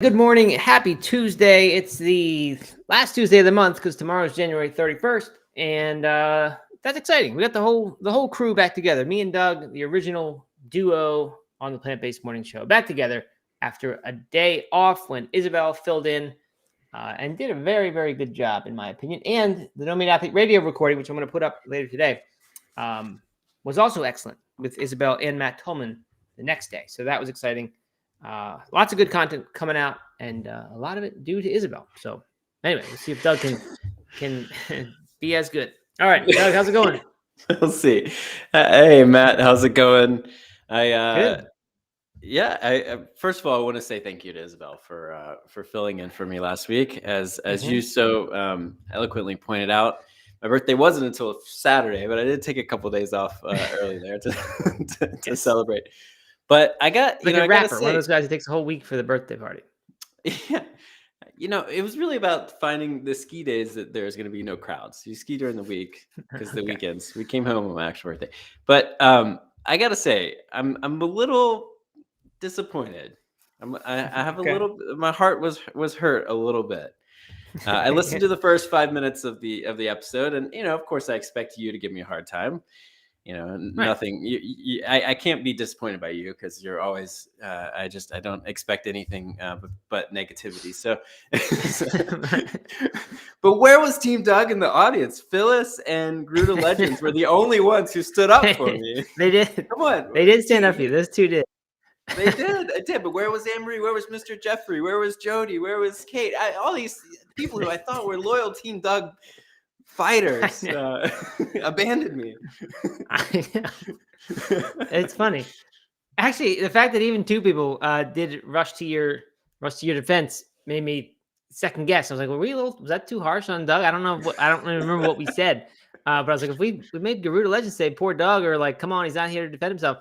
Good morning. Happy Tuesday. It's the last Tuesday of the month because tomorrow's January 31st. And that's exciting. We got the whole crew back together. Me and Doug, the original duo on the Plant-Based Morning Show, back together after a day off when Isabel filled in and did a very, very good job, in my opinion. And the No Meat Athlete radio recording, which I'm going to put up later today, was also excellent with Isabel and Matt Tolman the next day. So that was exciting. Lots of good content coming out, and a lot of it due to Isabel. So anyway, let's see if Doug can be as good. All right, Doug, how's it going? We'll see. Hey, Matt, how's it going? Good. First of all, I want to say thank you to Isabel for filling in for me last week. As you so eloquently pointed out, my birthday wasn't until Saturday, but I did take a couple days off early there to Yes. celebrate. But I got Like a I rapper, gotta one of say, those guys who takes a whole week for the birthday party. yeah, it was really about finding the ski days that there's going to be no crowds. You ski during the week because the Okay. weekends. We came home on my actual birthday, but I gotta say, I'm a little disappointed. I have a Okay. little. My heart was hurt a little bit. I listened to the first 5 minutes of the episode, and of course, I expect you to give me a hard time. Right. Nothing. I can't be disappointed by you because you're always. I don't expect anything but negativity. So, but where was Team Doug in the audience? Phyllis and Gruta Legends were the only ones who stood up for me. They did. Come on, They did stand up for you. Those two did. They did. I did. But where was Anne-Marie? Where was Mr. Jeffrey? Where was Jody? Where was Kate? All these people who I thought were loyal Team Doug fighters abandoned me. I know. It's funny. Actually, the fact that even two people did rush to your defense made me second guess. I was like, was that too harsh on Doug? I don't know. I don't really remember what we said. But I was like, if we made Garuda Legend say poor Doug, or like, come on, he's not here to defend himself.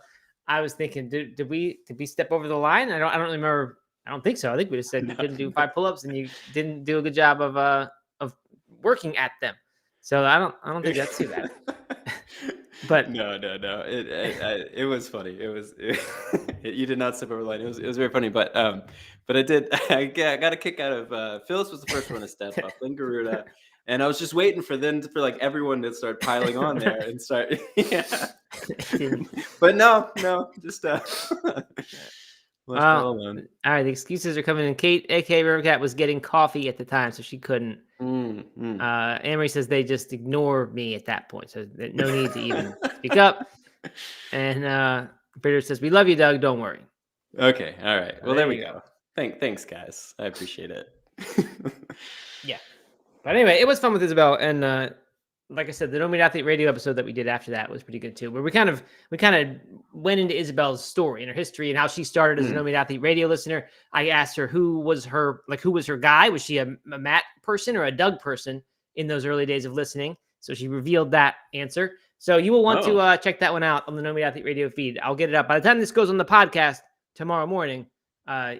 I was thinking, did we step over the line? I don't remember. I don't think so. I think we just said you couldn't do 5 pull-ups and you didn't do a good job of working at them. So I don't think that's too bad. But no. It was funny. You did not step over the line. It was very funny. But I did. I got a kick out of Phyllis was the first one to step up, then Garuda, and I was just waiting for like everyone to start piling on there and start. Yeah. But no, just alone. All right, the excuses are coming in. Kate, aka Rivercat, was getting coffee at the time, so she couldn't. Anne-Marie says they just ignore me at that point, so no need to even speak up. And Britta says, "We love you, Doug. Don't worry." Okay, all right. Well, there we go. Thanks, guys. I appreciate it. Yeah, but anyway, it was fun with Isabel, and like I said, the No Meat Athlete radio episode that we did after that was pretty good too. Where we kind of went into Isabel's story and her history and how she started as a No Meat Athlete radio listener. I asked her who was her guy? Was she a Matt person or a Doug person in those early days of listening? So she revealed that answer. So you will want to check that one out on the No Meat Athlete radio feed. I'll get it up by the time this goes on the podcast tomorrow morning.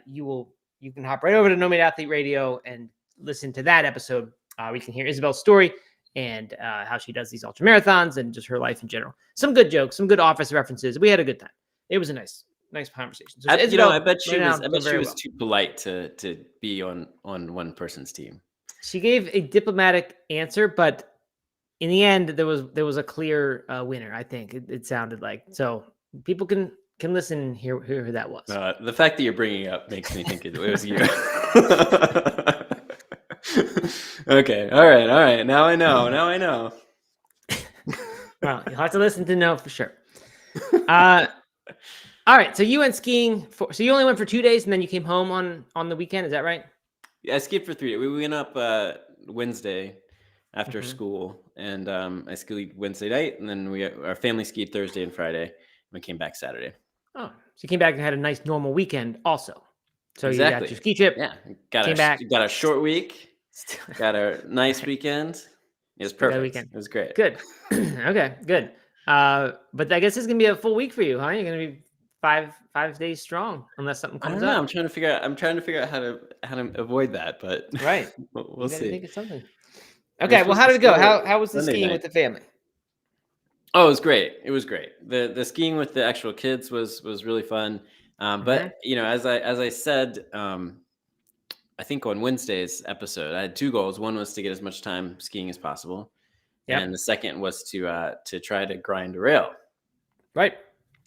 You can hop right over to No Meat Athlete radio and listen to that episode. We can hear Isabel's story and how she does these ultramarathons and just her life in general. Some good jokes, some good Office references. We had a good time. It was a nice conversation. So I bet she was too polite to be on one person's team. She gave a diplomatic answer, but in the end, there was a clear winner. I think it sounded like. So people can listen and hear who that was. The fact that you're bringing it up makes me think it was you. Okay. All right. Now I know. Well, you'll have to listen to know for sure. All right. So you went skiing so you only went for 2 days and then you came home on the weekend. Is that right? Yeah, I skied for 3 days. We went up Wednesday after school, and I skied Wednesday night, and then our family skied Thursday and Friday. And we came back Saturday. Oh, so you came back and had a nice normal weekend also. So exactly. You got your ski trip. Yeah. Got a short week. Got a nice weekend. It was perfect. It was great. Good. Okay, good. But I guess it's gonna be a full week for you, huh? You're gonna be 5 days strong unless something comes up. I'm trying to figure out how to avoid that, but right. we'll see. Think of something. Okay. Well, how did it go? How was the skiing with the family? Oh, it was great. The skiing with the actual kids was really fun. But as I said, I think on Wednesday's episode, I had 2 goals. One was to get as much time skiing as possible, Yep. and the second was to try to grind a rail, Right.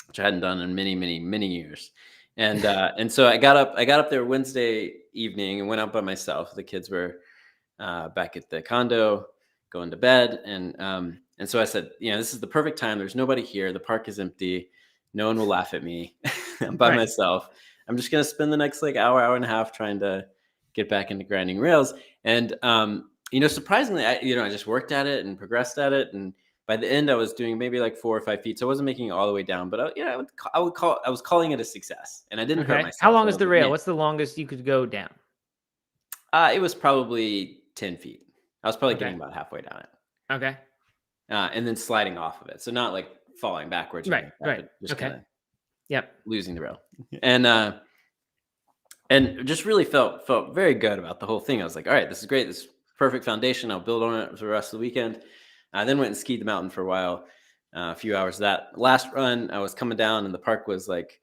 which I hadn't done in many, many, many years. And so I got up there Wednesday evening and went out by myself. The kids were back at the condo, going to bed, and so I said, this is the perfect time. There's nobody here. The park is empty. No one will laugh at me. I'm by myself. I'm just gonna spend the next like hour and a half trying to get back into grinding rails. And surprisingly, I just worked at it and progressed at it, and by the end, I was doing maybe like 4 or 5 feet. So I wasn't making it all the way down, but I was calling it a success, and I didn't hurt myself. How long is the rail? What's the longest you could go down? It was probably 10 feet. I was probably getting about halfway down it. Okay. And then sliding off of it. So not like falling backwards. Right. But just kind of Yep. losing the rail. And just really felt very good about the whole thing. I was like, all right, this is great. This is perfect foundation. I'll build on it for the rest of the weekend. I then went and skied the mountain for a while, a few hours of that. Last run, I was coming down and the park was like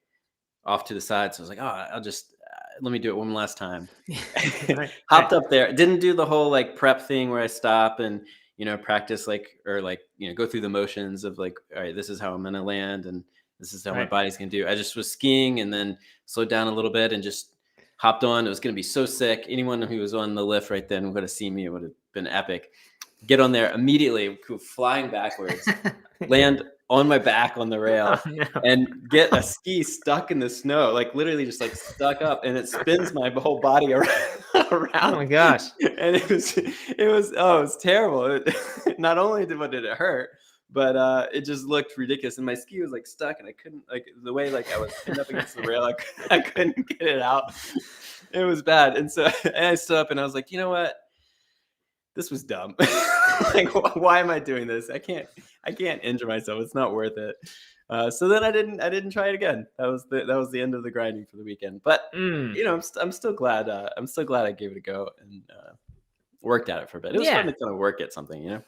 off to the side. So I was like, I'll just, let me do it one last time. Hopped up there. Didn't do the whole like prep thing where I stop and, practice go through the motions of like, all right, this is how I'm going to land. And this is how my body's going to do. I just was skiing and then slowed down a little bit and just hopped on. It was going to be so sick. Anyone who was on the lift right then would have seen me. It would have been epic. Get on there immediately, flying backwards, land on my back on the rail, and get a ski stuck in the snow, like literally just like stuck up, and it spins my whole body around. Oh my gosh! And it was terrible. Not only did it hurt, but it just looked ridiculous, and my ski was like stuck, and I couldn't the way like I was pinned up against the rail, I couldn't get it out. It was bad, and so I stood up and I was like, you know what? This was dumb. Like, why am I doing this? I can't injure myself. It's not worth it. So then I didn't try it again. That was the end of the grinding for the weekend. But I'm still glad. I'm still glad I gave it a go and worked at it for a bit. It was fun to kind of work at something,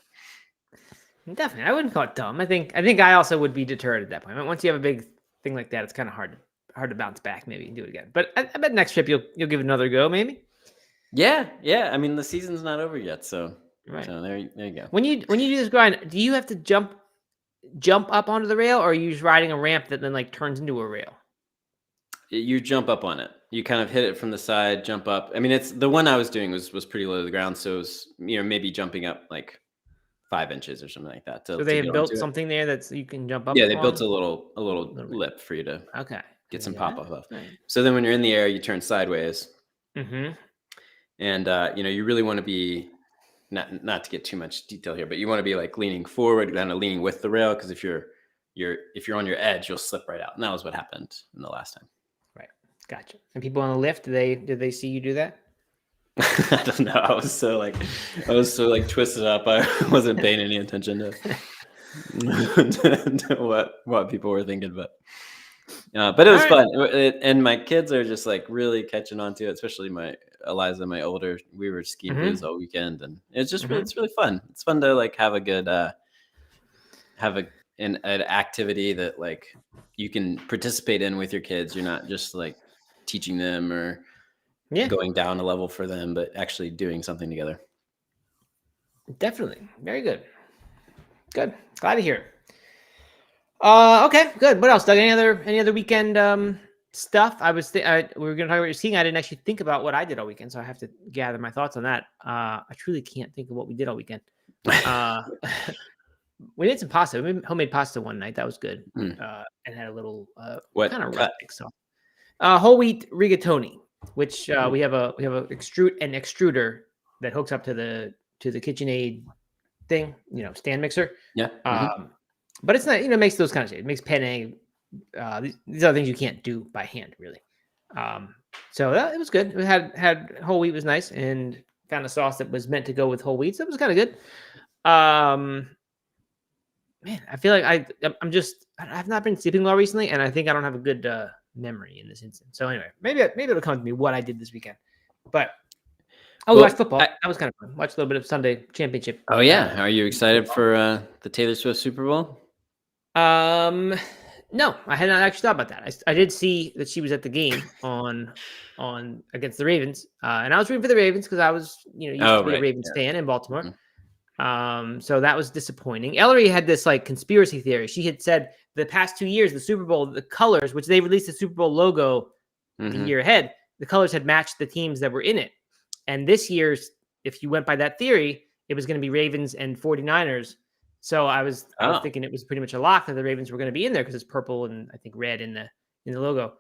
Definitely, I wouldn't call it dumb. I think I also would be deterred at that point. Once you have a big thing like that, it's kind of hard to bounce back. Maybe and do it again. But I bet next trip you'll give it another go. Maybe. Yeah. I mean, the season's not over yet, so so there you go. When you do this grind, do you have to jump up onto the rail, or are you just riding a ramp that then like turns into a rail? You jump up on it. You kind of hit it from the side, jump up. I mean, it's the one I was doing was pretty low to the ground, so it was maybe jumping up like 5 inches or something like that. So they have built something there that you can jump up. Yeah, they built a little lip for you to get some pop off of. Right. So then when you're in the air, you turn sideways. Mm-hmm. And you really want to be not to get too much detail here, but you want to be like leaning forward, kind of leaning with the rail, because if you're on your edge, you'll slip right out. And that was what happened in the last time. Right. Gotcha. And people on the lift, did they see you do that? I don't know. I was so twisted up. I wasn't paying any attention to what people were thinking, but it was fun. And my kids are just like really catching on to it, especially my Eliza, my older. We were skiing blues all weekend, and it's just it's really fun. It's fun to like have a good an activity that like you can participate in with your kids. You're not just like teaching them or going down a level for them, but actually doing something together. Definitely. Very good. Good. Glad to hear. Okay, good. What else, Doug? Any other weekend stuff? We were going to talk about your skiing. I didn't actually think about what I did all weekend, so I have to gather my thoughts on that. I truly can't think of what we did all weekend. We did some pasta. We made homemade pasta one night. That was good. And had a little what kind of rustic sauce. Whole wheat rigatoni, which we have an extruder that hooks up to the KitchenAid thing, stand mixer. Yeah. But it's not, makes those kind of shit. It makes penne. These are things you can't do by hand, really. So it was good. We had whole wheat was nice, and found a sauce that was meant to go with whole wheat. So it was kind of good. Man, I feel like I've not been sleeping well recently, and I think I don't have a good memory in this instance. So anyway, maybe it'll come to me what I did this weekend. But we watched football. That was kind of fun. Watched a little bit of Sunday Championship. Oh yeah, are you excited for the Taylor Swift Super Bowl? No, I had not actually thought about that. I did see that she was at the game on against the Ravens, and I was rooting for the Ravens because I was used Oh, to be a right. Ravens Yeah. fan in Baltimore. Mhm. So that was disappointing. Ellery had this like conspiracy theory. She had said the past 2 years, the Super Bowl, the colors, which they released the Super Bowl logo the Mhm. year ahead, the colors had matched the teams that were in it. And this year's, if you went by that theory, it was going to be Ravens and 49ers. So I was Oh, thinking it was pretty much a lock that the Ravens were going to be in there because it's purple and I think red in the logo.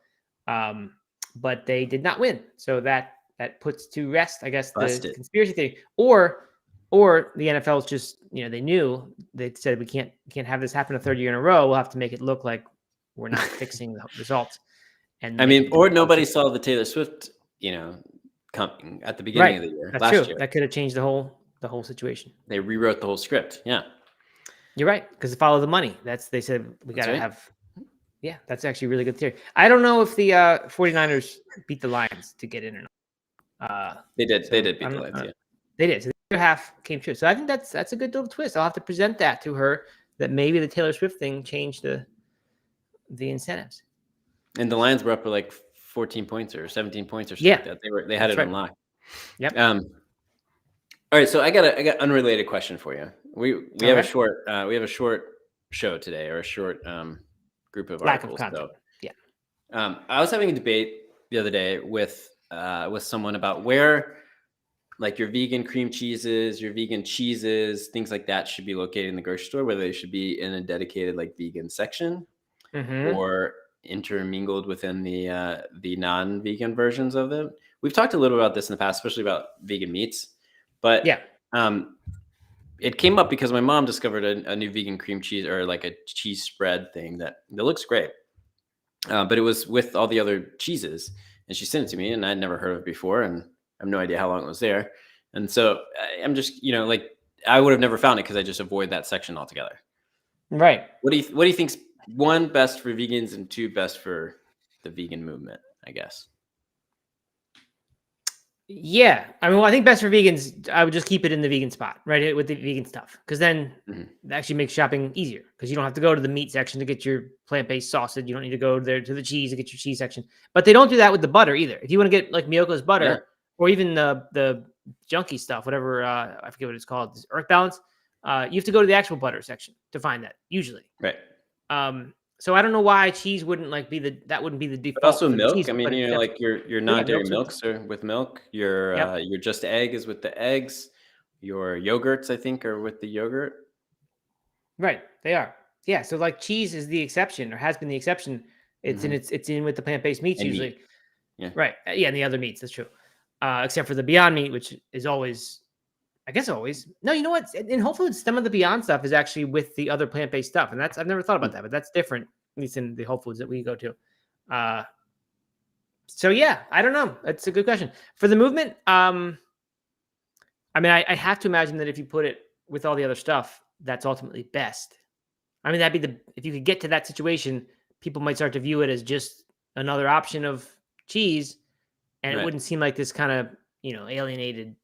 But they did not win. So that puts to rest, I guess, the busted. conspiracy theory. Or the NFL's just, they knew, they said we can't have this happen a third year in a row. We'll have to make it look like we're not fixing the results. And I mean, make or nobody saw the Taylor Swift, coming at the beginning right. of the year That's last true. year. That could have changed the whole situation. They rewrote the whole script. Yeah, You're right, because follow the money. They said we got that's to right. have. Yeah, that's actually a really good theory. I don't know if the 49ers beat the Lions to get in or not. They did. So They did I beat the don't. Lions. Yeah. They did. So the other half came true. So I think that's a good little twist. I'll have to present that to her. That maybe the Taylor Swift thing changed the incentives. And the Lions were up for like 14 points or 17 points or something Yeah, like that. They had that's it right. unlocked. Yep. All right, so I got unrelated question for you. We have a Okay. short show today, or a short group of Lack of articles. content. So Yeah. I was having a debate the other day with someone about where like your vegan cream cheeses, your vegan cheeses, things like that should be located in the grocery store, whether they should be in a dedicated like vegan section Mm-hmm. or intermingled within the non-vegan versions of them. We've talked a little about this in the past, especially about vegan meats, but Yeah. it came up because my mom discovered a new vegan cream cheese, or like a cheese spread thing that looks great, but it was with all the other cheeses, and she sent it to me, and I'd never heard of it before, and I have no idea how long it was there, and so I'm just like I would have never found it because I just avoid that section altogether. Right. What do you think's one best for vegans and two best for the vegan movement, I guess? Yeah, I mean, well, I think best for vegans, I would just keep it in the vegan spot, right, with the vegan stuff, because then Mhm. it actually makes shopping easier. Because you don't have to go to the meat section to get your plant-based sausage. You don't need to go there to the cheese to get your cheese section. But they don't do that with the butter either. If you want to get like Miyoko's Yeah, butter, or even the junky stuff, whatever I forget what it's called, Earth Balance, you have to go to the actual butter section to find that usually. right. So I don't know why cheese wouldn't wouldn't be the But default also for the milk. cheese, I mean, but it's like your yeah, non-dairy milk's milks are with milk. yep. Your just egg is with the eggs. Your yogurts, I think, are with the yogurt. Right, they are. Yeah, so like cheese is the exception, or has been the exception. Hmm. It's in with the plant-based meats And meat. usually. Yeah. Right. Yeah, and the other meats, that's true. Except for the Beyond Meat, which is always, I guess always. No, you know what? In Whole Foods, some of the Beyond stuff is actually with the other plant-based stuff, and I've never thought about that, but that's different, at least in the Whole Foods that we go to. So yeah, I don't know. That's a good question for the movement. I mean, I have to imagine that if you put it with all the other stuff, that's ultimately best. I mean, that'd be if you could get to that situation, people might start to view it as just another option of cheese, and it Right. wouldn't seem like this kind of, alienated,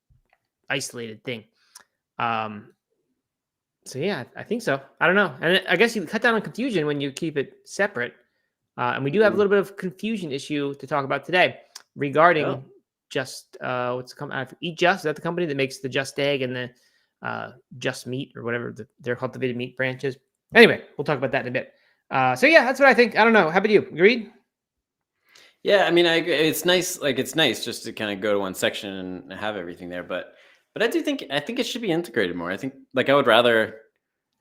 isolated thing. So yeah, I think so. I don't know. And I guess you cut down on confusion when you keep it separate. And we do have a Mhm. little bit of confusion issue to talk about today Oh, regarding Just what's the company? Eat Just, is that the company that makes the Just Egg and the Just Meat, or whatever their cultivated meat branches. Anyway, we'll talk about that in a bit. So yeah, that's what I think. I don't know. How about you? Agreed? yeah. I mean, I agree. It's nice. Like, it's nice just to kind of go to one section and have everything there. But I think it should be integrated more. I think like I would rather.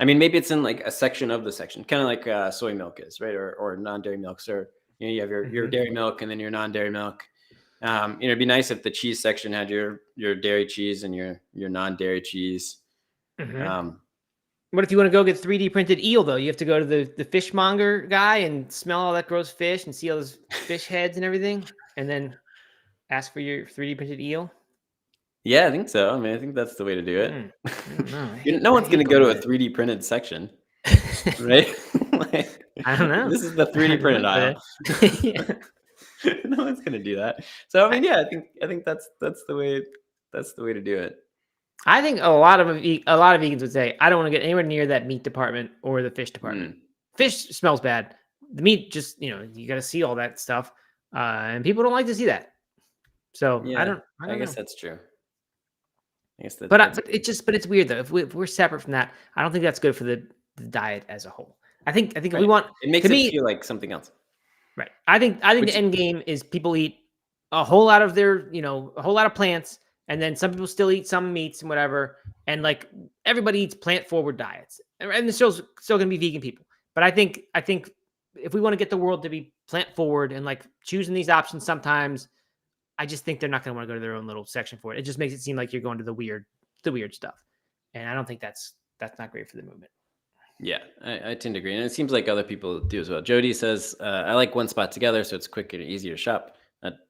I mean, maybe it's in like a section of the section, kind of like soy milk is, right? Or non-dairy milks, or you have your Mm-hmm. dairy milk and then your non-dairy milk. It'd be nice if the cheese section had your dairy cheese and your non-dairy cheese. Mm-hmm. Um, What if you want to go get 3D printed eel though? You have to go to the fishmonger guy and smell all that gross fish and see all those fish heads and everything, and then ask for your 3D printed eel. yeah, I think so. I mean, I think that's the way to do it. I don't know. No I one's going hate to go going to to a the 3D printed section, right? Like, I don't know. this is the I 3D don't printed know, aisle. but yeah. No one's going to do that. So I I, mean, yeah, I think that's the way to do it. I think a lot of vegans would say I don't want to get anywhere near that meat department or the fish department. Mm. Fish smells bad. the meat just, you got to see all that stuff. And people don't like to see that. So Yeah, I don't I guess know. that's true. I guess But that's but it's weird though. If we're separate from that, I don't think that's good for the diet as a whole. I think if we right. want, It makes to it me, feel like something else. right. I think the Which end game is people eat a whole lot of their, a whole lot of plants, and then some people still eat some meats and whatever, and like everybody eats plant forward diets, and there's still gonna be vegan people. But I think if we want to get the world to be plant forward and like choosing these options sometimes, I just think they're not going to want to go to their own little section for it. It just makes it seem like you're going to the weird stuff, and I don't think that's not great for the movement. Yeah, I tend to agree. And it seems like other people do as well. Jody says, I like one spot together, so it's quicker and easier to shop.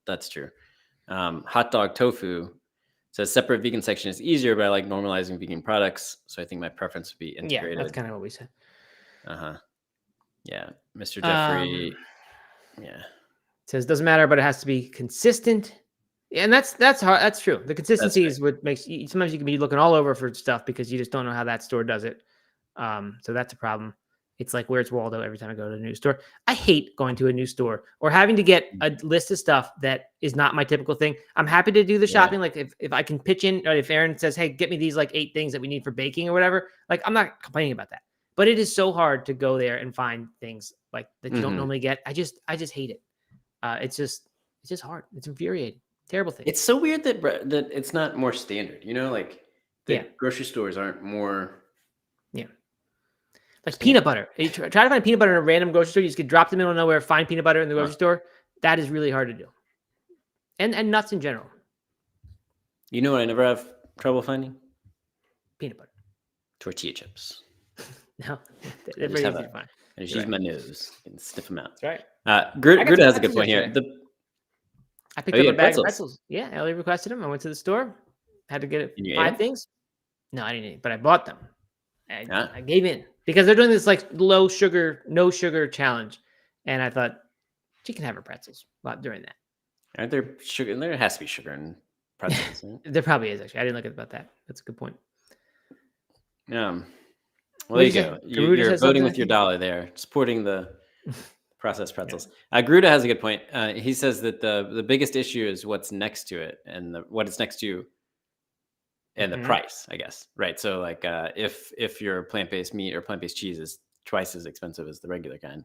That's true. Hot Dog Tofu says, separate vegan section is easier, but I like normalizing vegan products. So I think my preference would be Yeah, that's integrated. kind of what we said. Uh-huh. Yeah. Mr. Um, Jeffrey. Yeah. says doesn't matter, but it has to be consistent. And that's hard. That's true. The That's consistency right. is what makes sometimes you can be looking all over for stuff because you just don't know how that store does it. So that's a problem. It's like, where's Waldo every time I go to a new store. I hate going to a new store or having to get a list of stuff that is not my typical thing. I'm happy to do the Yeah. shopping. Like if I can pitch in, or if Aaron says, hey, get me these like 8 things that we need for baking or whatever, like I'm not complaining about that. But it is so hard to go there and find things like that you don't normally get. I just hate it. It's just hard. It's infuriating. Terrible thing. It's so weird that it's not more standard, like that grocery stores aren't more. Yeah. Like peanut butter. You try to find peanut butter in a random grocery store. You just get dropped in the middle of nowhere, find peanut butter in the grocery store. That is really hard to do. And nuts in general. You know what I never have trouble finding? Peanut butter. Tortilla chips. No, they're very easy to find. I just use my nose and sniff them out. That's right. Gruda has a good point here. I picked up a bag of pretzels. Yeah, Ellie requested them. I went to the store. Had to get it 5 things. No, I didn't eat, but I bought them. I gave in because they're doing this like low sugar, no sugar challenge, and I thought she can have her pretzels during that. Aren't there sugar? There has to be sugar in pretzels. Right? There probably is actually. I didn't look about that. That's a good point. Well, there you go. You're voting with your dollar there, supporting the processed pretzels. Gruda has a good point. He says that the biggest issue is what's next to it and what it's next to. And the price, I guess, right? So, like, if your plant-based meat or plant-based cheese is twice as expensive as the regular kind,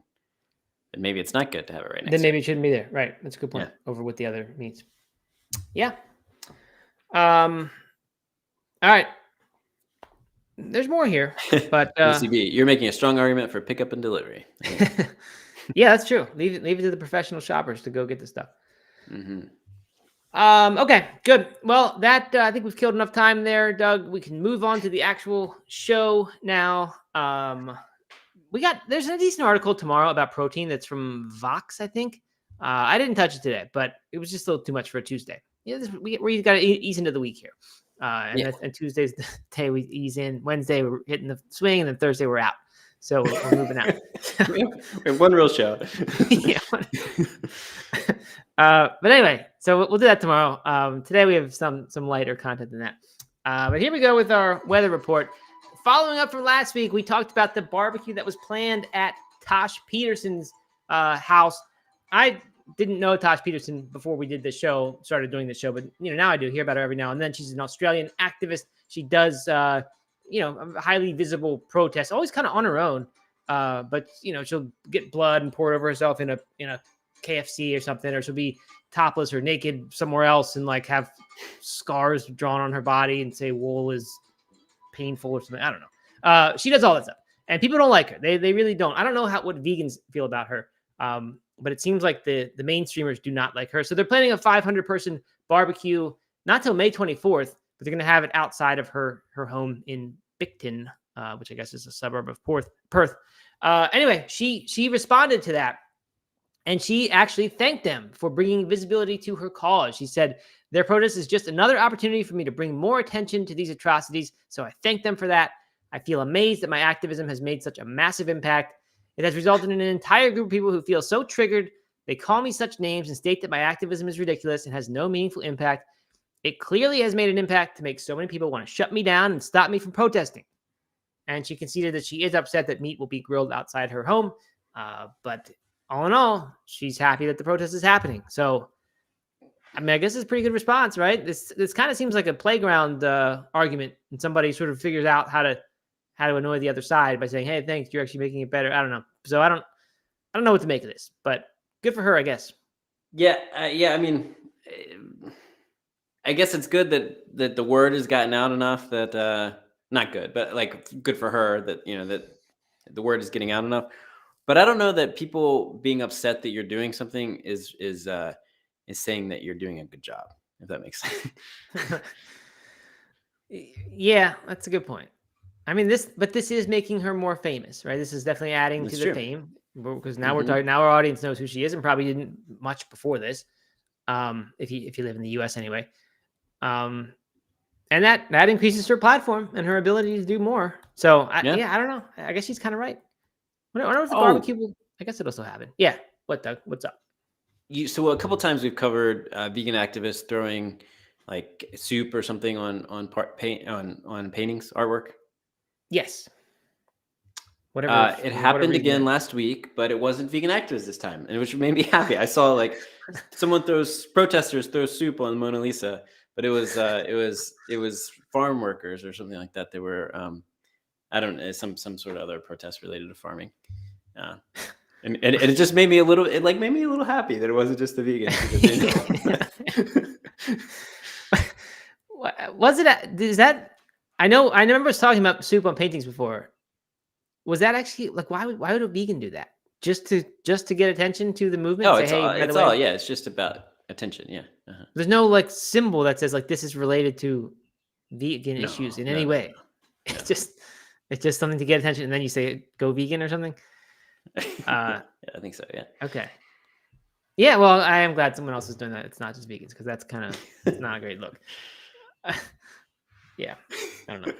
then maybe it's not good to have it right next. Then maybe it shouldn't be there, right? That's a good point. Over with the other meats. Yeah. All right. There's more here, but UCB, you're making a strong argument for pickup and delivery. Yeah, that's true. Leave it to the professional shoppers to go get the stuff. Mm-hmm. Okay, good. Well, that I think we've killed enough time there, Doug. We can move on to the actual show now. There's a decent article tomorrow about protein that's from Vox, I think. I didn't touch it today, but it was just a little too much for a Tuesday. Yeah, we got to ease into the week here. And Tuesday's the day we ease in. Wednesday we're hitting the swing, and then Thursday we're out. So we're moving out. We have one real show. Yeah. But anyway, so we'll do that tomorrow. Today we have some lighter content than that. But here we go with our weather report. Following up from last week, we talked about the barbecue that was planned at Tash Peterson's house. I didn't know Tash Peterson before we did the show, started doing the show, but now I do hear about her every now and then. She's an Australian activist. She does a highly visible protest, always kind of on her own. But she'll get blood and pour it over herself in a KFC or something, or she'll be topless or naked somewhere else and like have scars drawn on her body and say wool is painful or something. I don't know. She does all that stuff, and people don't like her. They really don't. I don't know what vegans feel about her. But it seems like the mainstreamers do not like her. So they're planning a 500-person barbecue, not till May 24th, but they're going to have it outside of her home in Bicton, which I guess is a suburb of Perth. Anyway, she responded to that, and she actually thanked them for bringing visibility to her cause. She said, their protest is just another opportunity for me to bring more attention to these atrocities, so I thank them for that. I feel amazed that my activism has made such a massive impact. It has resulted in an entire group of people who feel so triggered. They call me such names and state that my activism is ridiculous and has no meaningful impact. It clearly has made an impact to make so many people want to shut me down and stop me from protesting. And she conceded that she is upset that meat will be grilled outside her home. But all in all, she's happy that the protest is happening. So, I mean, I guess it's a pretty good response, right? This kind of seems like a playground argument, and somebody sort of figures out how to annoy the other side by saying, "Hey, thanks, you're actually making it better." I don't know. So I don't know what to make of this, but good for her, I guess. Yeah, yeah. I mean, I guess it's good that the word has gotten out enough that not good, but like good for her that that the word is getting out enough. But I don't know that people being upset that you're doing something is saying that you're doing a good job, if that makes sense. Yeah, that's a good point. I mean, this is making her more famous, right? This is definitely adding That's to the true. fame because now we're talking. Now our audience knows who she is and probably didn't much before this. If you live in the U.S. anyway, and that increases her platform and her ability to do more. So I don't know. I guess she's kind of right. I wonder if the barbecue will. I guess it also happen. Yeah. What, Doug? What's up? So a couple times we've covered vegan activists throwing like soup or something on paintings, artwork. Yes. Whatever. It happened again last week, but it wasn't vegan activists this time, and which made me happy. I saw like protesters throw soup on Mona Lisa, but it was farm workers or something like that. They were I don't know, some sort of other protest related to farming. And it just made me a little happy that it wasn't just the vegans. Was it? Is that? I remember us talking about soup on paintings before. Was that actually like why would a vegan do that? Just to get attention to the movement? Oh, it's just about attention. Yeah. Uh-huh. There's no like symbol that says like this is related to vegan issues in any way. No. It's just something to get attention, and then you say go vegan or something. Yeah, I think so. Yeah. Okay. Yeah. Well, I am glad someone else is doing that. It's not just vegans because that's it's not a great look. Yeah. I don't know.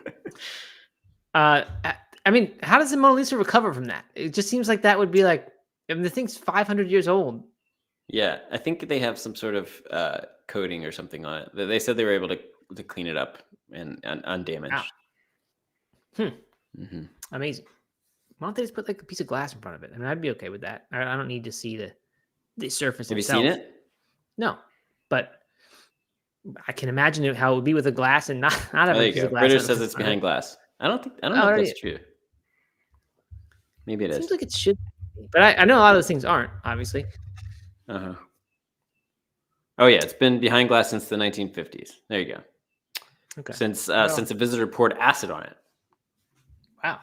I mean, how does the Mona Lisa recover from that? It just seems like that would be like, I mean, the thing's 500 years old. Yeah, I think they have some sort of coating or something on it. They said they were able to clean it up and undamaged. Wow. Amazing. Why don't they just put like a piece of glass in front of it? I mean, I'd be okay with that. I don't need to see the surface. Have itself. You seen it? No, but I can imagine how it would be with a glass and not have a piece of glass. Britter says it's behind glass. I don't know if that's true. Maybe it is. Seems like it should be, but I know a lot of those things aren't, obviously. Uh-huh. Oh yeah, it's been behind glass since the 1950s. There you go. Okay. Since a visitor poured acid on it. Wow.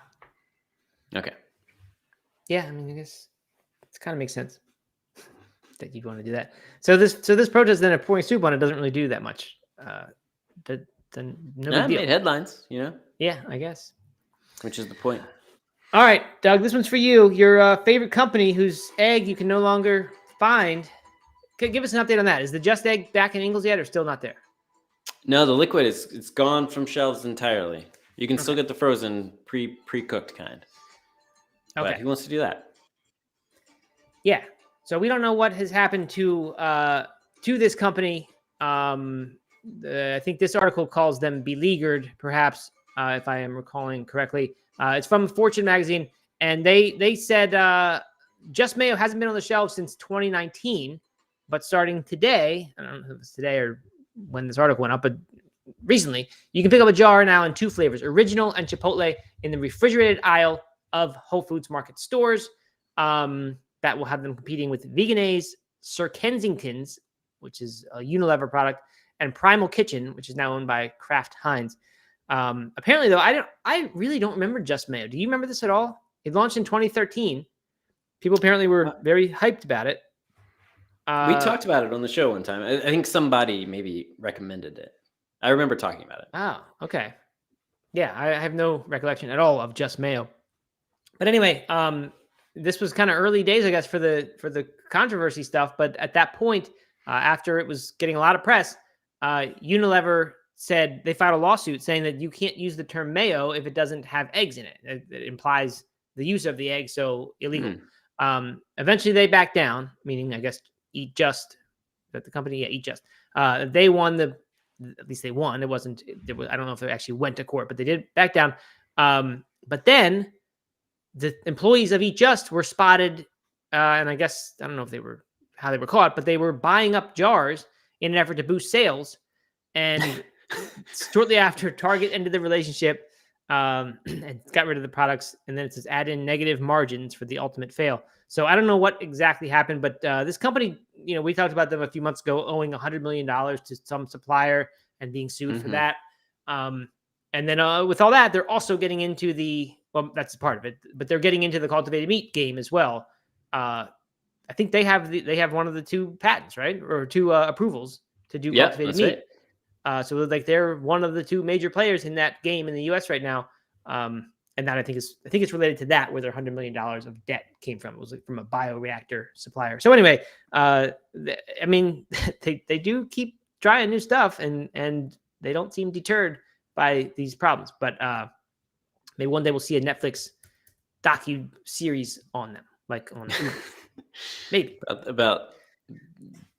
Okay. Yeah, I mean, I guess it kind of makes sense that you'd want to do that. So this protest then of pouring soup on it doesn't really do that much. No big deal. Made headlines, Yeah, I guess. Which is the point. All right, Doug, this one's for you. Your favorite company whose egg you can no longer find. Give us an update on that. Is the Just Egg back in Ingles yet or still not there? No, the liquid it's gone from shelves entirely. You can still get the frozen pre-cooked kind. Okay. But who wants to do that? Yeah. So we don't know what has happened to this company. I think this article calls them beleaguered, perhaps, if I am recalling correctly. It's from Fortune magazine, and they said Just Mayo hasn't been on the shelf since 2019, but starting today, I don't know if it's today or when this article went up, but recently, you can pick up a jar now in 2 flavors, original and Chipotle, in the refrigerated aisle of Whole Foods Market stores. That will have them competing with Veganese, Sir Kensington's, which is a Unilever product, and Primal Kitchen, which is now owned by Kraft Heinz. Apparently, though, I really don't remember Just Mayo. Do you remember this at all? It launched in 2013. People apparently were very hyped about it. We talked about it on the show one time. I think somebody maybe recommended it. I remember talking about it. Oh, okay. Yeah, I have no recollection at all of Just Mayo. But anyway, this was kind of early days, I guess, for the controversy stuff. But at that point, after it was getting a lot of press, Unilever said they filed a lawsuit saying that you can't use the term mayo if it doesn't have eggs in it. It implies the use of the egg, so illegal. Eventually, they backed down, meaning, I guess, Eat Just, that the company, Eat Just. They won at least they won. It wasn't, I don't know if they actually went to court, but they did back down. But then the employees of Eat Just were spotted and I guess I don't know if how they were caught, but they were buying up jars in an effort to boost sales. And shortly after, Target ended the relationship and got rid of the products. And then it says add in negative margins for the ultimate fail. So I don't know what exactly happened, but this company, we talked about them a few months ago, owing $100 million to some supplier and being sued for that. And then with all that, they're also getting into that's part of it, but they're getting into the cultivated meat game as well. I think they have one of the 2 patents, right? Or 2 approvals to do cultivated meat. Right. So like they're one of the 2 major players in that game in the US right now. And that I think it's related to that, where their $100 million of debt came from. It was from a bioreactor supplier. So anyway, I mean, they do keep trying new stuff, and they don't seem deterred by these problems. But maybe one day we'll see a Netflix docu series on them, like on maybe about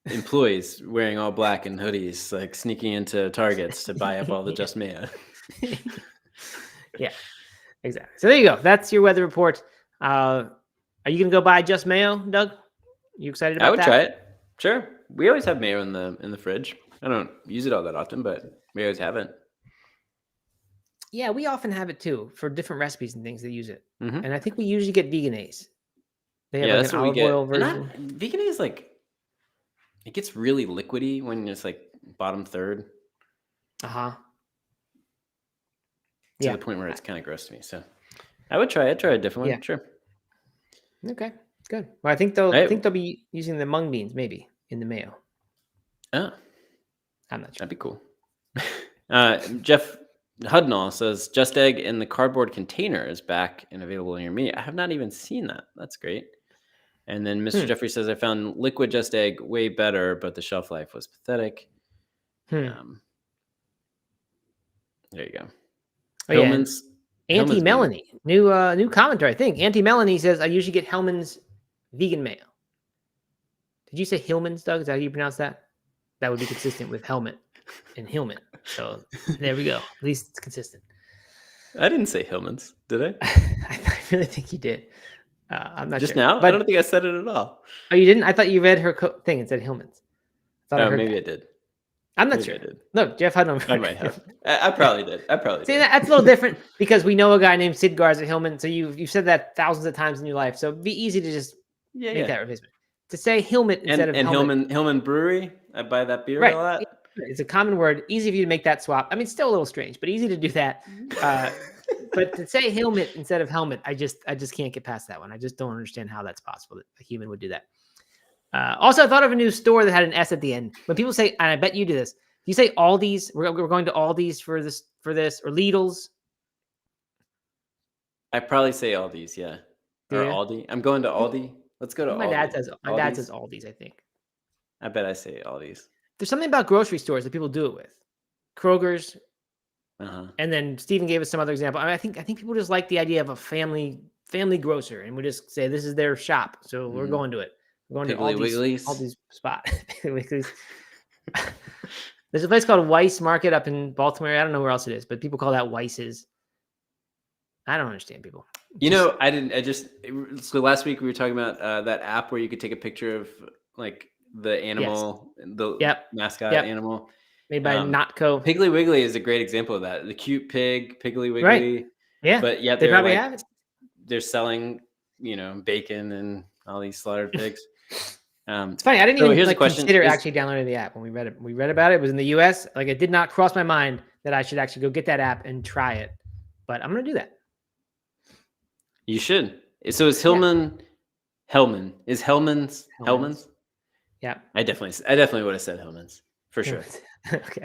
employees wearing all black and hoodies, like sneaking into Targets to buy up all the Just Mayo. Yeah, exactly. So there you go. That's your weather report. Are you going to go buy Just Mayo, Doug? You excited about that? I would try it. Sure. We always have mayo in the fridge. I don't use it all that often, but we always have it. Yeah, we often have it too for different recipes and things. They use it, and I think we usually get Vegan-A's. They have like an olive oil version. Vegan-A's it gets really liquidy when it's like bottom third. To the point where it's kind of gross to me. So I would try it. Try a different one. Sure. Okay, good. Well, I think they'll be using the mung beans maybe in the mayo. Oh, I'm not sure. That'd be cool. Jeff Hudnall says Just Egg in the cardboard container is back and available near me. I have not even seen that. That's great. And then Mr. Jeffrey says, I found liquid Just Egg way better, but the shelf life was pathetic. There you go. Hellman's. Auntie Melanie, new commenter, I think. Auntie Melanie says, I usually get Hellman's vegan mayo. Did you say Hillman's, Doug? Is that how you pronounce that? That would be consistent with helmet and Hillman. So there we go. At least it's consistent. I didn't say Hillman's, did I? I really think you did. I'm not just sure. Now? But I don't think I said it at all. Oh, you didn't? I thought you read her thing and said Hillman's. Maybe I did. I'm not sure. I did. No, Jeff Hudnall. I might have. I probably did. See, that's a little different because we know a guy named Sid Garza Hillman. So you've said that thousands of times in your life. So it'd be easy to just make that replacement. To say Hillman instead of Hillman Brewery, I buy that beer a lot. It's a common word. Easy for you to make that swap. I mean, still a little strange, but easy to do that. But to say helmet instead of helmet, I just can't get past that one. I just don't understand how that's possible that a human would do that. Also, I thought of a new store that had an S at the end. When people say, and I bet you do this, you say Aldi's. We're going to Aldi's for this, or Lidl's. I probably say Aldi's, yeah. Or Aldi. I'm going to Aldi. Let's go to Aldi. My dad says Aldi's, I think. I bet I say Aldi's. There's something about grocery stores that people do it with. Kroger's. And then Steven gave us some other example. I think people just like the idea of a family grocer, and we just say this is their shop, so we're going to it. We're going to Aldi's spot. There's a place called Weiss Market up in Baltimore. I don't know where else it is, but people call that Weiss's. I don't understand people. So last week we were talking about that app where you could take a picture of like the animal, the mascot animal. Made by Notco. Piggly Wiggly is a great example of that. The cute pig, Piggly Wiggly. Right. Yeah. But yet they probably have it. They're selling, bacon and all these slaughtered pigs. It's funny. I didn't even consider actually downloading the app when we read it. We read about it. It was in the US. Like it did not cross my mind that I should actually go get that app and try it. But I'm going to do that. You should. So is Hellman? Is Hellman's? Yeah. I definitely would have said Hellman's for sure. Okay.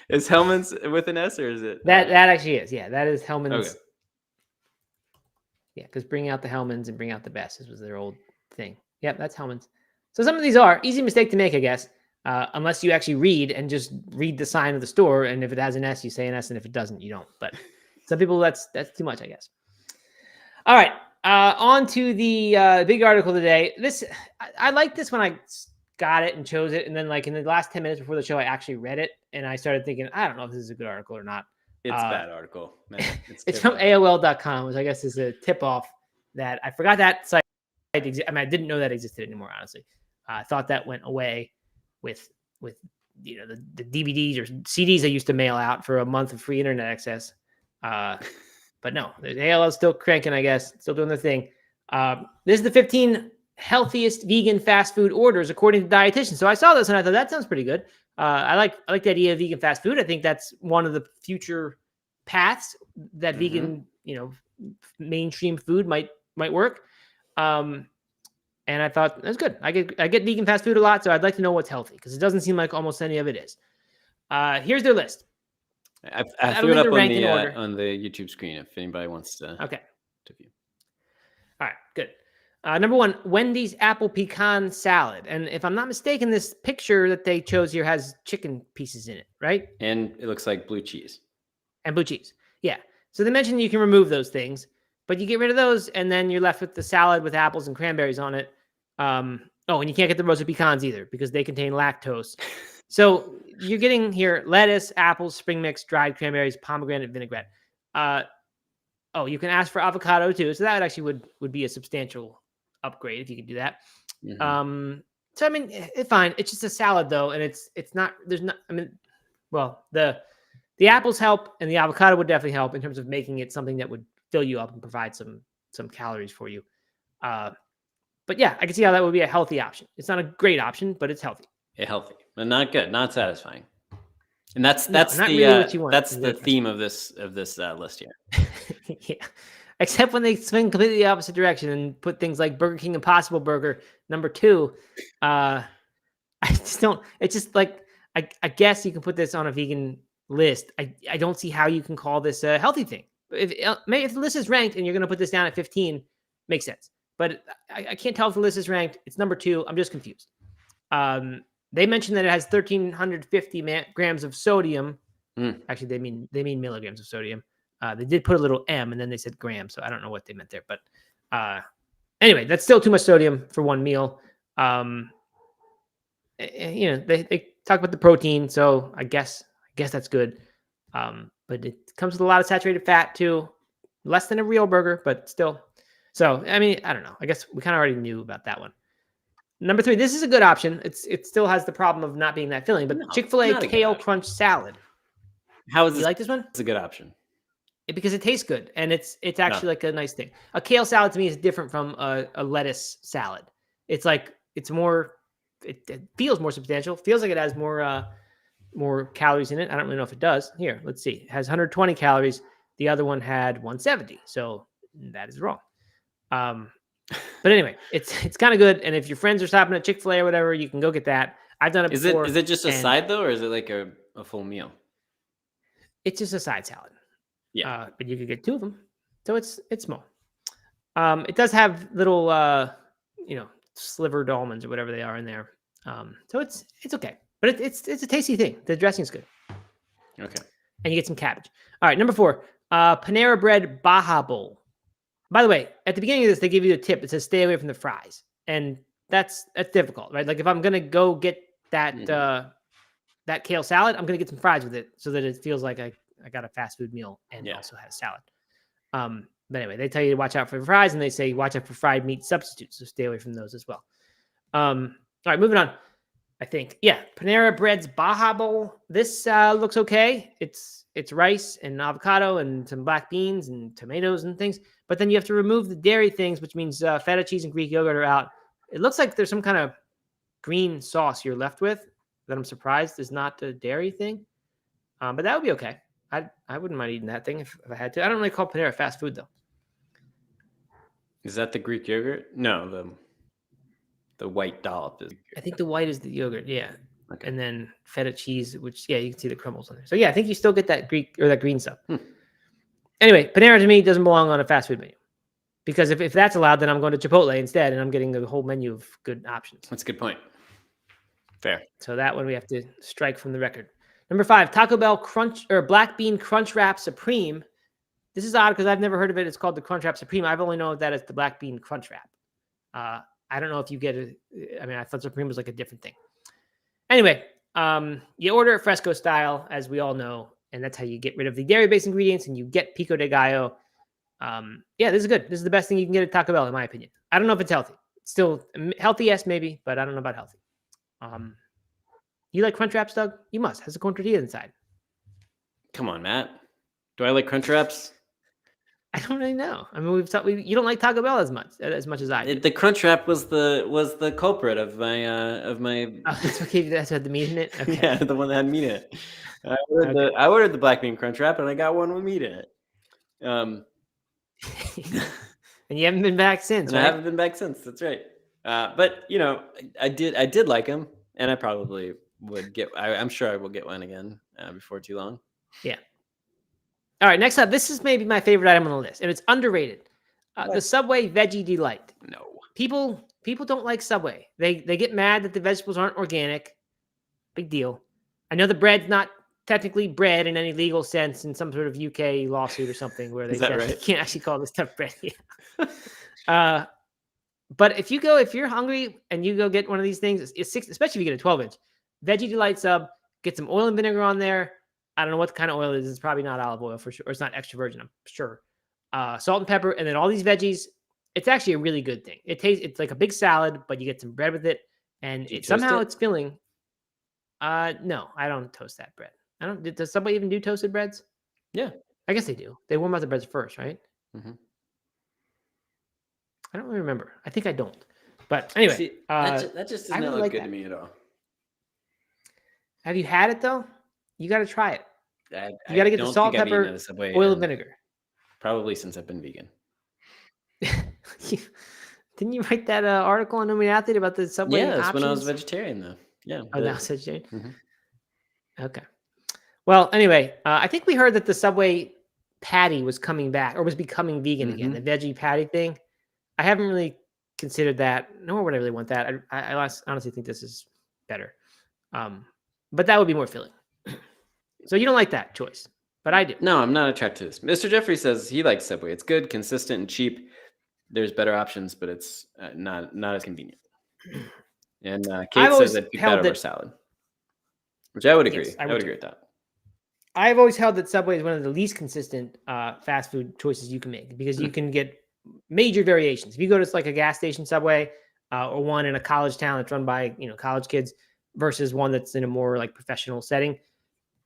Is Hellman's with an S or is it? That actually is. Yeah, that is Hellman's. Okay. Yeah, because bring out the Hellmans and bring out the best. This was their old thing. Yep, that's Hellman's. So some of these are easy mistake to make, I guess, unless you actually read the sign of the store. And if it has an S, you say an S, and if it doesn't, you don't. But some people, that's too much, I guess. All right, on to the big article today. I like this when I got it and chose it, and then like in the last 10 minutes before the show, I actually read it, and I started thinking, I don't know if this is a good article or not. It's a bad article. Man, it's from AOL.com, which I guess is a tip-off that I forgot that site. I mean, I didn't know that existed anymore. Honestly, I thought that went away with the DVDs or CDs I used to mail out for a month of free internet access. But no, the ALL is still cranking, I guess, still doing their thing. This is the 15 healthiest vegan fast food orders according to dietitians. So I saw this and I thought that sounds pretty good. I like the idea of vegan fast food. I think that's one of the future paths that vegan, mainstream food might work. And I thought that's good. I get vegan fast food a lot, so I'd like to know what's healthy because it doesn't seem like almost any of it is. Here's their list. I threw it up on the YouTube screen if anybody wants to. Okay. To view. All right, good. Number 1, Wendy's apple pecan salad. And if I'm not mistaken, this picture that they chose here has chicken pieces in it, right? And it looks like blue cheese. And blue cheese. Yeah. So they mentioned you can remove those things, but you get rid of those, and then you're left with the salad with apples and cranberries on it. And you can't get the roasted pecans either because they contain lactose. So you're getting here lettuce, apples, spring mix, dried cranberries, pomegranate vinaigrette. You can ask for avocado too. So that actually would be a substantial upgrade if you could do that. Mm-hmm. So I mean, it's fine. It's just a salad though, and it's not. There's not. I mean, well, the apples help, and the avocado would definitely help in terms of making it something that would fill you up and provide some calories for you. But yeah, I can see how that would be a healthy option. It's not a great option, but it's healthy. Healthy, but not good, not satisfying. And that's the theme of this list here. Yeah, except when they swing completely the opposite direction and put things like Burger King Impossible Burger number 2. I just don't. It's just like I guess you can put this on a vegan list. I don't see how you can call this a healthy thing. If the list is ranked and you're going to put this down at 15, makes sense. But I can't tell if the list is ranked. It's number 2. I'm just confused. They mentioned that it has 1,350 grams of sodium. Actually, they mean milligrams of sodium. They did put a little M and then they said grams, so I don't know what they meant there. But anyway, that's still too much sodium for one meal. They talk about the protein, so I guess that's good. But it comes with a lot of saturated fat too, less than a real burger, but still. So I mean, I don't know. I guess we kind of already knew about that one. Number 3, this is a good option. It still has the problem of not being that filling, but Chick-fil-A Kale Crunch Salad. How is you like this one? It's a good option. Because it tastes good, and it's actually like a nice thing. A kale salad to me is different from a lettuce salad. It's like it feels more substantial. Feels like it has more calories in it. I don't really know if it does. Here, let's see. It has 120 calories. The other one had 170, so that is wrong. But anyway, it's kind of good. And if your friends are stopping at Chick-fil-A or whatever, you can go get that. I've done it before. Is it just a side though, or is it like a full meal? It's just a side salad. Yeah. But you could get 2 of them. So it's small. It does have little, slivered almonds or whatever they are in there. So it's okay, but it's a tasty thing. The dressing's good. Okay. And you get some cabbage. All right. Number 4, Panera Bread Baja Bowl. By the way, at the beginning of this, they give you a tip. It says stay away from the fries. And that's difficult, right? Like if I'm going to go get that that kale salad, I'm going to get some fries with it so that it feels like I got a fast food meal and also had a salad. But anyway, they tell you to watch out for fries and they say watch out for fried meat substitutes. So stay away from those as well. All right, moving on. I think, Panera Bread's Baja Bowl. This looks okay. It's rice and avocado and some black beans and tomatoes and things. But then you have to remove the dairy things, which means feta cheese and Greek yogurt are out. It looks like there's some kind of green sauce you're left with that I'm surprised is not a dairy thing. But that would be okay. I wouldn't mind eating that thing if I had to. I don't really call Panera fast food though. Is that the Greek yogurt? No, the white dollop is. I think the white is the yogurt, yeah. Okay. And then feta cheese, which you can see the crumbles on there. So I think you still get that Greek or that green stuff. Anyway, Panera to me doesn't belong on a fast food menu. Because if that's allowed, then I'm going to Chipotle instead, and I'm getting the whole menu of good options. That's a good point. Fair. So that one we have to strike from the record. Number 5, Taco Bell Black Bean Crunch Wrap Supreme. This is odd because I've never heard of it. It's called the Crunch Wrap Supreme. I've only known that as the Black Bean Crunch Wrap. I don't know if you get it. I mean, I thought Supreme was like a different thing. Anyway, you order it fresco style, as we all know, and that's how you get rid of the dairy-based ingredients and you get pico de gallo. Yeah, this is good. This is the best thing you can get at Taco Bell, in my opinion. I don't know if it's healthy. It's still healthiest, maybe, but I don't know about healthy. You like Crunchwraps, Doug? You must. It has a corn tortilla inside. Come on, Matt. Do I like Crunchwraps? I don't really know. I mean, you don't like Taco Bell as much as I do. The Crunchwrap was the culprit of my Oh, that's what the meat in it. Okay. Yeah, the one that had meat in it. I ordered the black bean Crunchwrap, and I got one with meat in it. And you haven't been back since, and right? I haven't been back since. That's right. But I did like them, and I probably would get. I'm sure I will get one again before too long. Yeah. All right. Next up, this is maybe my favorite item on the list, and it's underrated. The Subway Veggie Delight. No. People don't like Subway. They get mad that the vegetables aren't organic. Big deal. I know the bread's not technically bread in any legal sense in some sort of UK lawsuit or something where they said you can't actually call this stuff bread. But if you're hungry and you go get one of these things, it's six, especially if you get a 12-inch Veggie Delight sub, get some oil and vinegar on there. I don't know what kind of oil it is. It's probably not olive oil for sure. Or it's not extra virgin, I'm sure. Salt and pepper, and then all these veggies. It's actually a really good thing. It's like a big salad, but you get some bread with it, and somehow it's filling. No, I don't toast that bread. Does Subway even do toasted breads? Yeah, I guess they do. They warm up the breads first, right? Mm-hmm. I don't really remember. I think I don't. But anyway, see, that just does not look good to me at all. Have you had it though? You got to try it. You got to get the salt, pepper, oil, and vinegar. Probably since I've been vegan. Didn't you write that article on No Meat Athlete about the Subway? Yeah, that's options? when I was vegetarian, though. Yeah. Oh, that was vegetarian? Mm-hmm. Okay. Well, anyway, I think we heard that the Subway patty was coming back or was becoming vegan again, the veggie patty thing. I haven't really considered that, nor would I really want that. I honestly think this is better. But that would be more filling. So you don't like that choice, but I do. No, I'm not attracted to this. Mr. Jeffrey says he likes Subway. It's good, consistent, and cheap. There's better options, but it's not as convenient. And Kate says it'd be better over salad, which I would agree. Yes, I would agree with that. I've always held that Subway is one of the least consistent fast food choices you can make because you can get major variations. If you go to like a gas station Subway or one in a college town that's run by college kids versus one that's in a more like professional setting,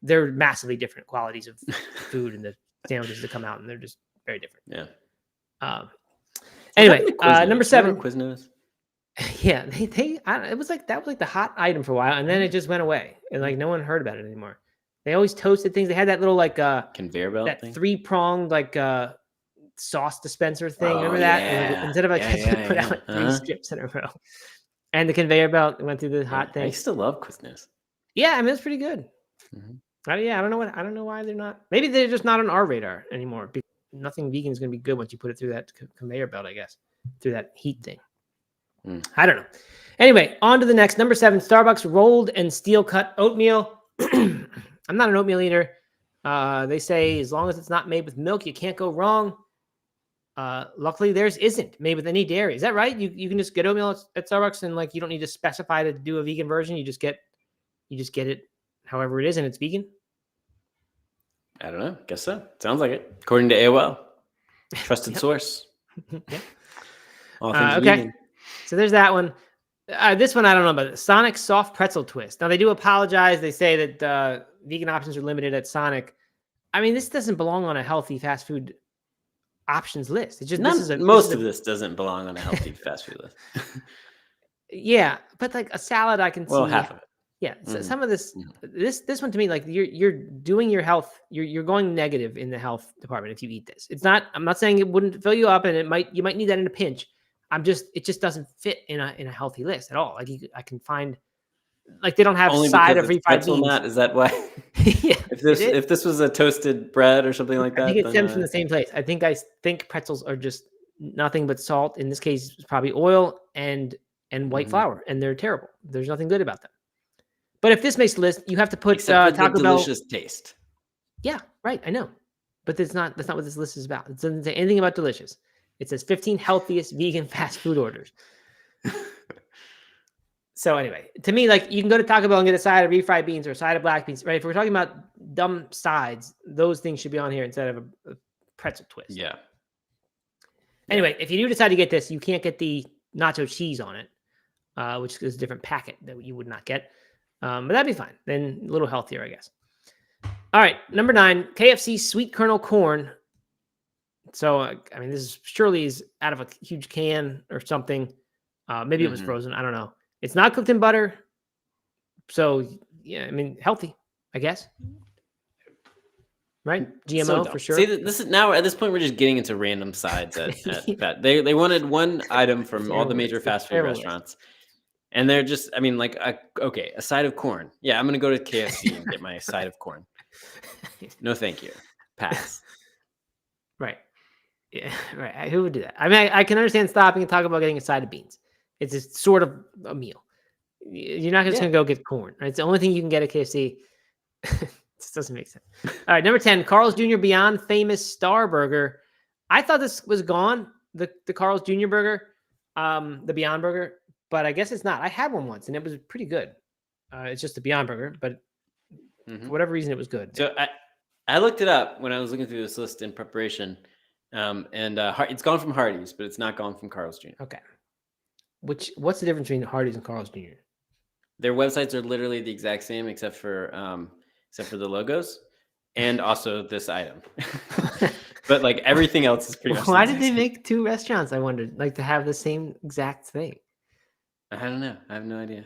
they're massively different qualities of food and the sandwiches that come out, and they're just very different. Yeah. Anyway, number 7. Quiznos. Yeah, it was like that was like the hot item for a while, and then it just went away, and like no one heard about it anymore. They always toasted things. They had that little like conveyor belt, that 3-pronged like sauce dispenser thing. Remember that? Yeah. Instead of like put out like 3 strips in a row, and the conveyor belt went through the hot thing. I still love Quiznos. Yeah, I mean it's pretty good. Mm-hmm. I don't know why they're not. Maybe they're just not on our radar anymore. Because nothing vegan is going to be good once you put it through that conveyor belt, I guess, through that heat thing. I don't know. Anyway, on to the next. Number 7, Starbucks rolled and steel cut oatmeal. I'm not an oatmeal eater. They say as long as it's not made with milk, you can't go wrong. Luckily, theirs isn't made with any dairy. Is that right? You can just get oatmeal at Starbucks and like you don't need to specify to do a vegan version. You just get it however it is, and it's vegan. I don't know. Guess so. Sounds like it. According to AOL, trusted source. Yeah. All things okay. vegan. So there's that one. This one I don't know about. Sonic soft pretzel twist. Now they do apologize. They say that vegan options are limited at Sonic. I mean, this doesn't belong on a healthy fast food options list. It's just most of this doesn't belong on a healthy fast food list. Yeah, but like a salad, I can see. Well, half of it. Yeah, so some of this one to me, like you're doing your health, you're going negative in the health department if you eat this. It's not. I'm not saying it wouldn't fill you up, and you might need that in a pinch. It just doesn't fit in a healthy list at all. Like I can find, like they don't have only side of refried beans. Matt, is that why? Yeah. If this was a toasted bread or something like that, I think it stems from the same place. I think pretzels are just nothing but salt. In this case, it's probably oil and white flour, and they're terrible. There's nothing good about them. But if this makes the list, you have to put Taco Bell. Delicious taste. Yeah, right. I know, but that's not what this list is about. It doesn't say anything about delicious. It says 15 healthiest vegan fast food orders. So anyway, to me, like you can go to Taco Bell and get a side of refried beans or a side of black beans, right? If we're talking about dumb sides, those things should be on here instead of a pretzel twist. Yeah. Anyway, if you do decide to get this, you can't get the nacho cheese on it, which is a different packet that you would not get. But that'd be fine. Then a little healthier, I guess. All right, number 9, KFC sweet kernel corn. So, I mean, this is surely is out of a huge can or something. Maybe it was frozen. I don't know. It's not cooked in butter. So, yeah, I mean, healthy, I guess. Right? GMO for sure. See, this is now at this point we're just getting into random sides at that. They wanted one item from all the major fast food restaurants. And they're just, I mean, like, okay, a side of corn. Yeah, I'm going to go to KFC and get my side of corn. No, thank you. Pass. Right. Yeah, right. Who would do that? I mean, I can understand stopping and talking about getting a side of beans. It's a sort of a meal. You're not just going to go get corn. Right? It's the only thing you can get at KFC. This doesn't make sense. All right, number 10, Carl's Jr. Beyond Famous Star Burger. I thought this was gone, the Carl's Jr. Burger, the Beyond Burger, but I guess it's not. I had one once, and it was pretty good. It's just a Beyond Burger, but for whatever reason, it was good. So I looked it up when I was looking through this list in preparation, and it's gone from Hardee's, but it's not gone from Carl's Jr. Okay. What's the difference between Hardee's and Carl's Jr.? Their websites are literally the exact same, except for the logos, and also this item. But like everything else is pretty much. Why did they make 2 restaurants? I wondered, like to have the same exact thing. I don't know. I have no idea.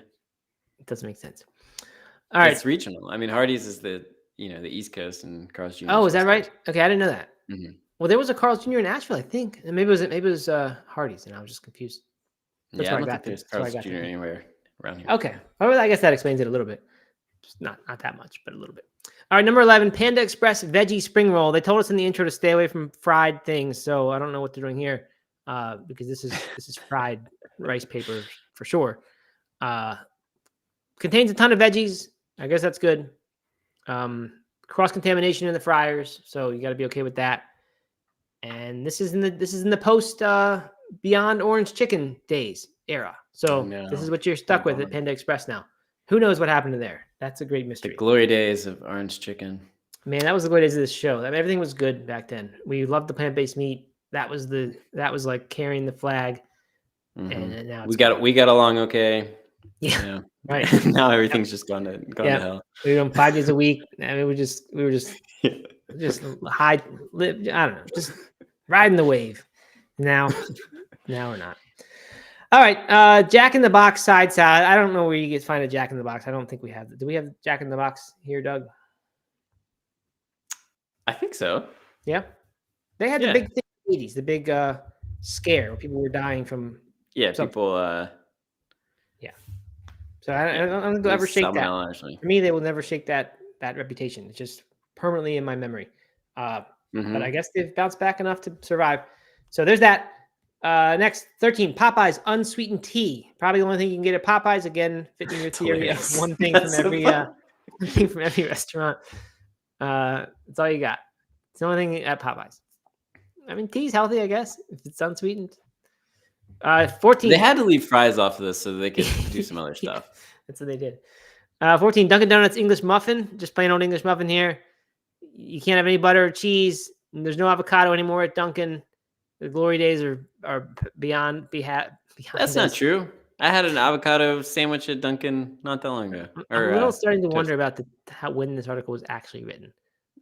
It doesn't make sense. All right, it's regional. I mean, Hardee's is the East Coast, and Carl's Jr. Oh, is that right? Okay, I didn't know that. Mm-hmm. Well, there was a Carl's Jr. in Asheville, I think, and maybe it was Hardee's, and I was just confused. That's I don't think there's Carl's Jr. anywhere around here. Okay, well, I guess that explains it a little bit. Just not that much, but a little bit. All right, number 11, Panda Express Veggie Spring Roll. They told us in the intro to stay away from fried things, so I don't know what they're doing here, because this is fried rice paper for sure. Contains a ton of veggies. I guess that's good. Cross contamination in the fryers, so you got to be okay with that. And this is in the post Beyond Orange Chicken days era. So this is what you're stuck with at Panda Express now. Who knows what happened to there? That's a great mystery. The glory days of orange chicken. Man, that was the glory days of this show. I mean, everything was good back then. We loved the plant-based meat. That was like carrying the flag. Mm-hmm. And now we got along okay. Yeah. Right. Now everything's just gone to hell. We were doing 5 days a week. I mean, we were just I don't know, just riding the wave. Now we're not. All right, Jack in the Box side salad. I don't know where you can find a Jack in the Box. I don't think we have. Do we have Jack in the Box here, Doug? I think so. Yeah, they had the big thing in the 80s, the big scare where people were dying from. Yeah, people. Yeah. So I don't think they'll ever shake that. Actually. For me, they will never shake that reputation. It's just permanently in my memory. But I guess they've bounced back enough to survive. So there's that. Next, 13, Popeyes unsweetened tea. Probably the only thing you can get at Popeyes. Again, fitting your theory of one thing from every restaurant. That's all you got. It's the only thing at Popeyes. I mean, tea's healthy, I guess, if it's unsweetened. 14. They had to leave fries off of this so they could do some other stuff. That's what they did. 14, Dunkin' Donuts English muffin. Just plain old English muffin here. You can't have any butter or cheese. And there's no avocado anymore at Dunkin'. The glory days are beyond. That's not true. I had an avocado sandwich at Dunkin' not that long ago. I'm a little starting to wonder about when this article was actually written.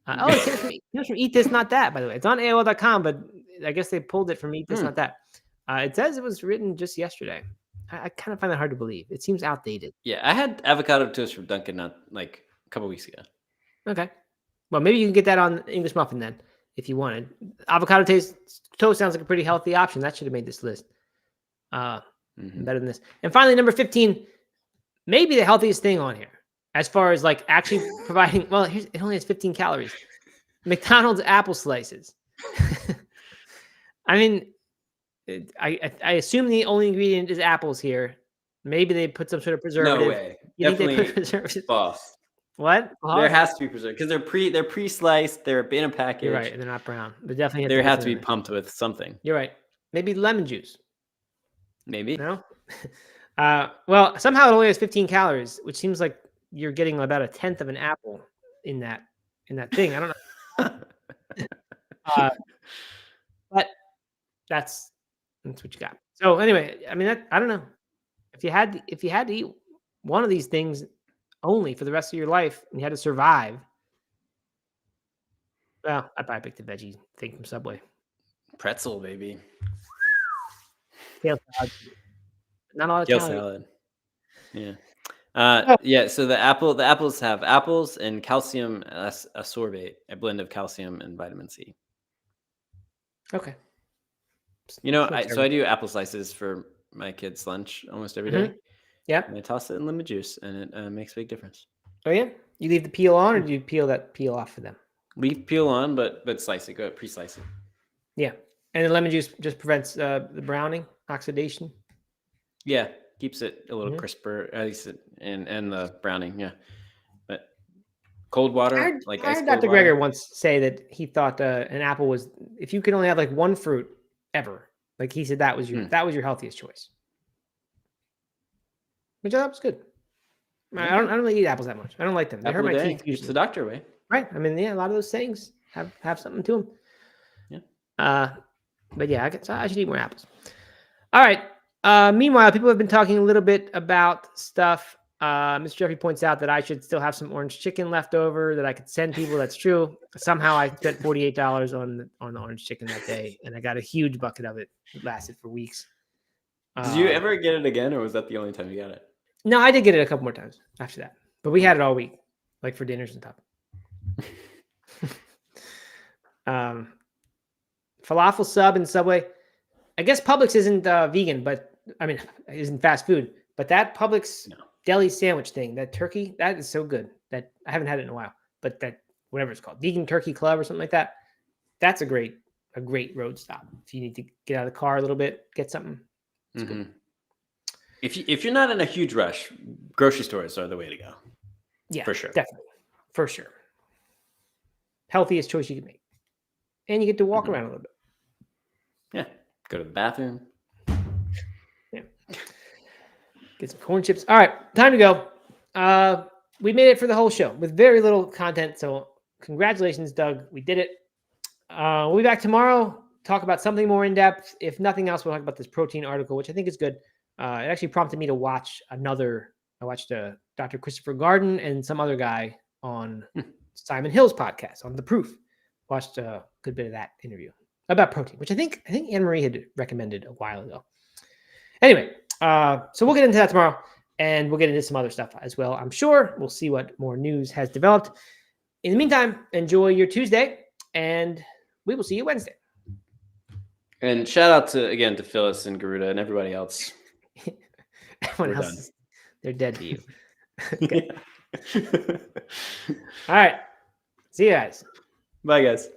It comes from Eat This Not That, by the way. It's on AOL.com, but I guess they pulled it from Eat This Not That. It says it was written just yesterday. I kind of find that hard to believe. It seems outdated. Yeah, I had avocado toast from Dunkin' not like a couple weeks ago. Okay. Well, maybe you can get that on English muffin then, if you wanted. Avocado toast sounds like a pretty healthy option. That should have made this list. Better than this. And finally, number 15, maybe the healthiest thing on here, as far as like actually providing. Well, it only has 15 calories. McDonald's apple slices. I mean, I assume the only ingredient is apples here. Maybe they put some sort of preservative. No way. You Definitely think they put preservative? False. What? There has to be preserved because they're pre-sliced. They're in a package. You're right. They're not brown. They definitely there have to be pumped with something. You're right. Maybe lemon juice. Maybe. No. Well, somehow it only has 15 calories, which seems like you're getting about 1/10 of an apple in that thing. I don't know. But that's That's what you got. So anyway, I mean, I don't know. If you had to eat one of these things only for the rest of your life and you had to survive, well, I'd probably pick the veggie thing from Subway. Pretzel, baby. Kale salad. Not a lot of Kale calories. salad. Yeah. Oh. Yeah. So the apples have apples and calcium ascorbate, a blend of calcium and vitamin C. Okay. So I do apple slices for my kids' lunch almost every day. Yeah. And I toss it in lemon juice, and it makes a big difference. Oh yeah. You leave the peel on, or do you peel off for them? Leave peel on, but slice it. Go pre-slice it. Yeah, and the lemon juice just prevents the browning, oxidation. Yeah, keeps it a little crisper, at least, and the browning. Yeah, but cold water, I heard Dr. Greger once say that he thought an apple was, if you could only have like one fruit ever, like he said that was your healthiest choice, which I thought was good. I don't really eat apples that much. I don't like them. They hurt my teeth. Keeps the doctor away. Right. I mean, yeah, a lot of those things have something to them. Yeah. But yeah, I should eat more apples. All right. Meanwhile, people have been talking a little bit about stuff. Mr. Jeffrey points out that I should still have some orange chicken left over that I could send people. That's true. Somehow I spent $48 on the orange chicken that day, and I got a huge bucket of it. It lasted for weeks. Did you ever get it again, or was that the only time you got it? No, I did get it a couple more times after that, but we had it all week, like for dinners and stuff. Falafel sub in Subway. I guess Publix isn't vegan, but I mean, isn't fast food. But that Publix deli sandwich thing, that turkey, that is so good. That I haven't had it in a while. But that whatever it's called, Vegan Turkey Club or something like that. That's a great road stop. If you need to get out of the car a little bit, get something. It's good. If you're not in a huge rush, grocery stores are the way to go. Yeah, for sure, definitely, for sure. Healthiest choice you can make, and you get to walk around a little bit. Yeah, go to the bathroom. Yeah, get some corn chips. All right, time to go. We made it for the whole show with very little content, so congratulations, Doug. We did it. We'll be back tomorrow. Talk about something more in depth. If nothing else, we'll talk about this protein article, which I think is good. It actually prompted me to watch another. I watched Dr. Christopher Garden and some other guy on Simon Hill's podcast on The Proof. Watched a good bit of that interview about protein, which I think Anne-Marie had recommended a while ago. Anyway, so we'll get into that tomorrow, and we'll get into some other stuff as well. I'm sure we'll see what more news has developed. In the meantime, enjoy your Tuesday, and we will see you Wednesday. And shout out to Phyllis and Garuda and everybody else. Everyone else, they're dead to you. Okay. All right. See you guys. Bye, guys.